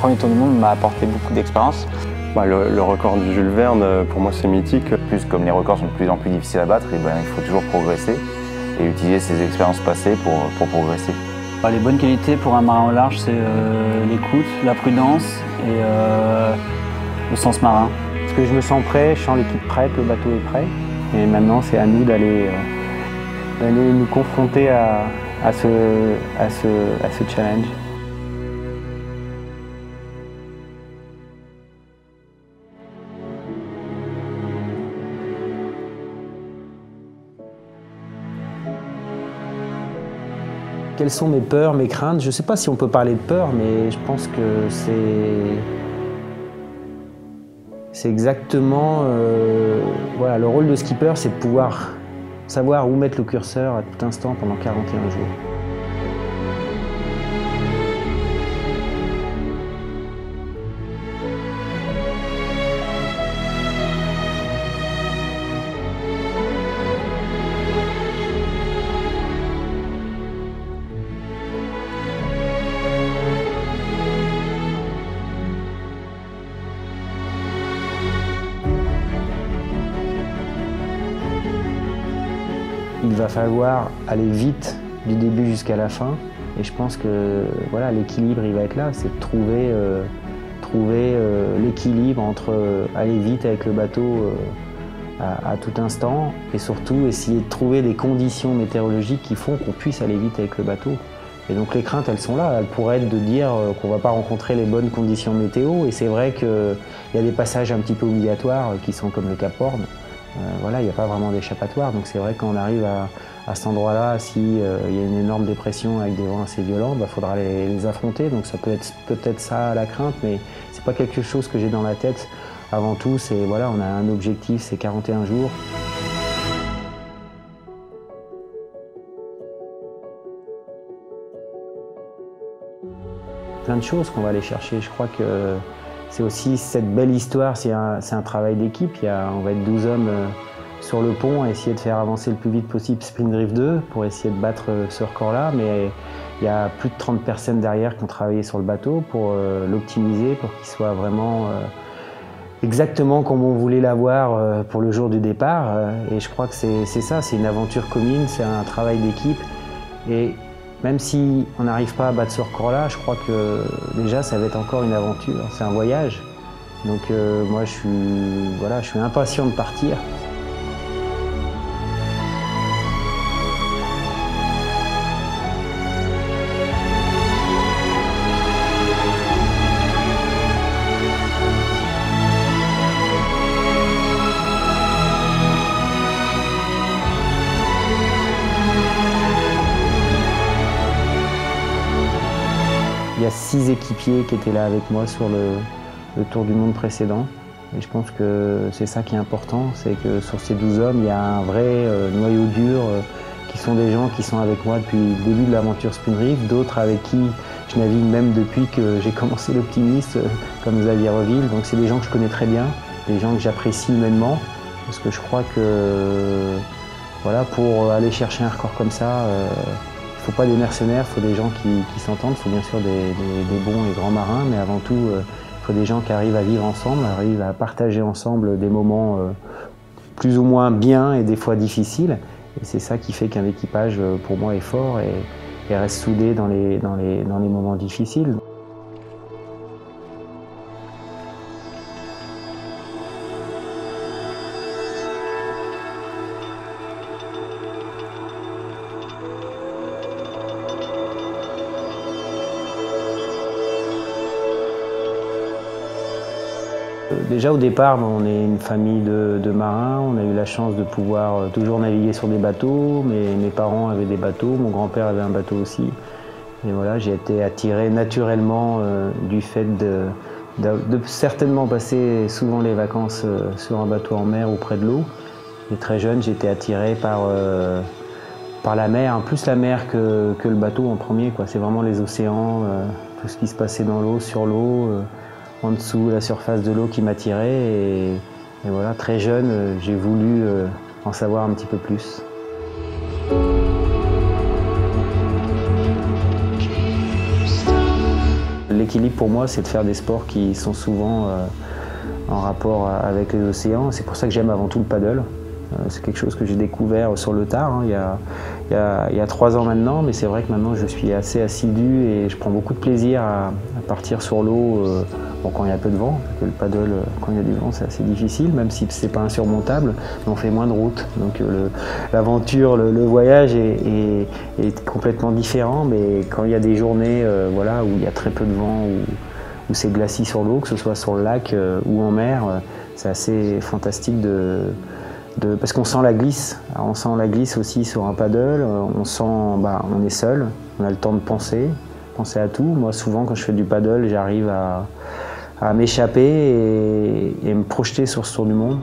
premier tour du monde m'a apporté beaucoup d'expérience. Le record du Jules Verne, pour moi, c'est mythique. Plus comme les records sont de plus en plus difficiles à battre, il faut toujours progresser et utiliser ses expériences passées pour progresser. Les bonnes qualités pour un marin au large, c'est l'écoute, la prudence et le sens marin. Parce que je me sens prêt, je sens l'équipe prête, le bateau est prêt. Et maintenant, c'est à nous d'aller nous confronter à ce challenge. Quelles sont mes peurs, mes craintes? Je ne sais pas si on peut parler de peur, mais je pense que c'est exactement... voilà, le rôle de skipper, c'est de pouvoir savoir où mettre le curseur à tout instant pendant 41 jours. Il va falloir aller vite du début jusqu'à la fin et je pense que voilà, l'équilibre il va être là, c'est de trouver l'équilibre entre aller vite avec le bateau à tout instant et surtout essayer de trouver des conditions météorologiques qui font qu'on puisse aller vite avec le bateau. Et donc les craintes elles sont là, elles pourraient être de dire qu'on ne va pas rencontrer les bonnes conditions météo et c'est vrai qu'il y a des passages un petit peu obligatoires qui sont comme le Cap Horn. Voilà, il n'y a pas vraiment d'échappatoire, donc c'est vrai qu'on arrive à cet endroit-là, s'il y a une énorme dépression avec des vents assez violents, il faudra les affronter, donc ça peut être peut-être ça la crainte, mais c'est pas quelque chose que j'ai dans la tête. Avant tout, c'est voilà, on a un objectif, c'est 41 jours. Plein de choses qu'on va aller chercher, je crois que c'est aussi cette belle histoire, c'est un travail d'équipe. On va être 12 hommes sur le pont à essayer de faire avancer le plus vite possible Spindrift 2 pour essayer de battre ce record-là. Mais il y a plus de 30 personnes derrière qui ont travaillé sur le bateau pour l'optimiser, pour qu'il soit vraiment exactement comme on voulait l'avoir pour le jour du départ. Et je crois que c'est ça, c'est une aventure commune, c'est un travail d'équipe. Et même si on n'arrive pas à battre ce record-là, je crois que déjà ça va être encore une aventure, c'est un voyage. Donc moi je suis impatient de partir. Il y a 6 équipiers qui étaient là avec moi sur le Tour du Monde précédent. Et je pense que c'est ça qui est important, c'est que sur ces 12 hommes, il y a un vrai noyau dur qui sont des gens qui sont avec moi depuis le début de l'aventure Spindrift, d'autres avec qui je navigue même depuis que j'ai commencé l'Optimiste, comme Xavier Reville. Donc c'est des gens que je connais très bien, des gens que j'apprécie humainement, parce que je crois que voilà, pour aller chercher un record comme ça, il ne faut pas des mercenaires, il faut des gens qui s'entendent, il faut bien sûr des bons et grands marins, mais avant tout, il faut des gens qui arrivent à vivre ensemble, arrivent à partager ensemble des moments plus ou moins bien et des fois difficiles. Et c'est ça qui fait qu'un équipage, pour moi, est fort et reste soudé dans les moments difficiles. Déjà au départ, on est une famille de marins, on a eu la chance de pouvoir toujours naviguer sur des bateaux, mes parents avaient des bateaux, mon grand-père avait un bateau aussi. Et voilà, j'ai été attiré naturellement du fait de certainement passer souvent les vacances sur un bateau en mer ou près de l'eau. Et très jeune, j'ai été attiré par la mer, plus la mer que le bateau en premier. C'est vraiment les océans, tout ce qui se passait dans l'eau, sur l'eau. En dessous, la surface de l'eau qui m'attirait et voilà, très jeune, j'ai voulu en savoir un petit peu plus. L'équilibre pour moi, c'est de faire des sports qui sont souvent en rapport avec les océans. C'est pour ça que j'aime avant tout le paddle. C'est quelque chose que j'ai découvert sur le tard, il y a 3 ans maintenant, mais c'est vrai que maintenant je suis assez assidu et je prends beaucoup de plaisir à partir sur l'eau quand il y a peu de vent, parce que le paddle, quand il y a du vent, c'est assez difficile, même si c'est pas insurmontable, mais on fait moins de route. Donc l'aventure, le voyage est complètement différent, mais quand il y a des journées où il y a très peu de vent, où c'est glacis sur l'eau, que ce soit sur le lac ou en mer, c'est assez fantastique parce qu'on sent la glisse. Alors, on sent la glisse aussi sur un paddle, on est seul, on a le temps de penser à tout. Moi souvent quand je fais du paddle, j'arrive à m'échapper et me projeter sur ce tour du monde.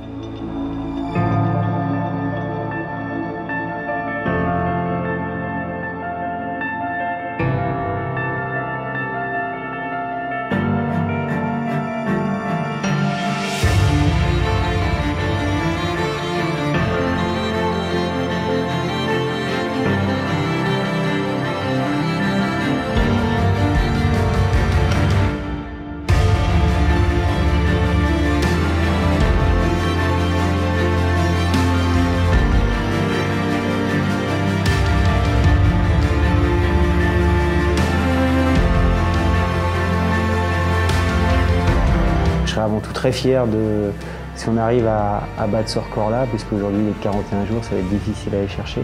Je serais avant tout très fier si on arrive à battre ce record-là, puisqu'aujourd'hui les 41 jours, ça va être difficile à aller chercher.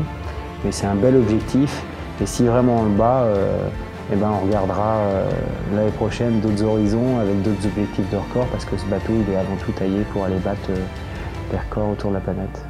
Mais c'est un bel objectif, et si vraiment on le bat, on regardera l'année prochaine d'autres horizons avec d'autres objectifs de record, parce que ce bateau il est avant tout taillé pour aller battre des records autour de la planète.